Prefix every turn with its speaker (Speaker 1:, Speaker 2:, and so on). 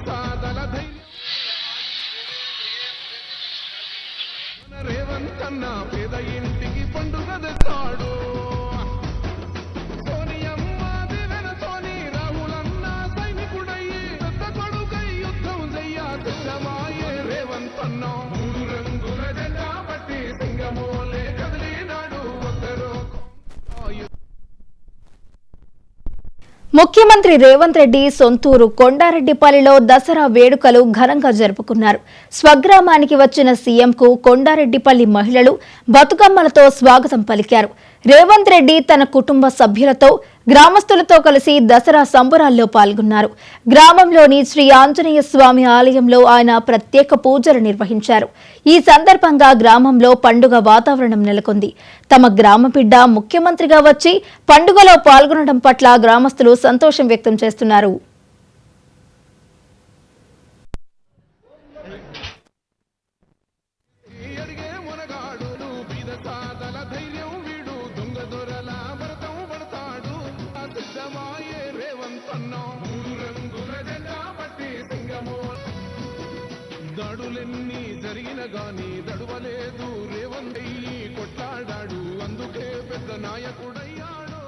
Speaker 1: సాదల ధైర్యం రేవంత్ అన్న పేద ఇంటికి పండుగ తెస్తాడు. సోనియమ్మ దివెన సోని రాహులన్న సైనికుడయ్యి పెద్ద కొడుకై యుద్ధం చెయ్య సిద్ధమాయే రేవంత్ అన్న. మూడు రంగుల జెండా పట్టి సింగమోలే కదిలినాడు ఒక్కరో.
Speaker 2: ముఖ్యమంత్రి రేవంత్ రెడ్డి సొంతూరు కొండారెడ్డిపల్లిలో దసరా వేడుకలు ఘనంగా జరుపుకున్నారు. స్వగ్రామానికి వచ్చిన సీఎంకు కొండారెడ్డిపల్లి మహిళలు బతుకమ్మలతో స్వాగతం పలికారు. రేవంత్ రెడ్డి తన కుటుంబ సభ్యులతో గ్రామస్తులతో కలిసి దసరా సంబరాల్లో పాల్గొన్నారు. గ్రామంలోని శ్రీ ఆంజనేయ స్వామి ఆలయంలో ఆయన ప్రత్యేక పూజలు నిర్వహించారు. ఈ సందర్భంగా గ్రామంలో పండుగ వాతావరణం నెలకొంది. తమ గ్రామ బిడ్డ ముఖ్యమంత్రిగా వచ్చి పండుగలో పాల్గొనడం పట్ల గ్రామస్తులు సంతోషం వ్యక్తం చేస్తున్నారు.
Speaker 1: దాడులెన్ని జరిగిన గాని దడువలేదు రేవంత్ కొట్లాడాడు, అందుకే పెద్ద నాయకుడయ్యాడు.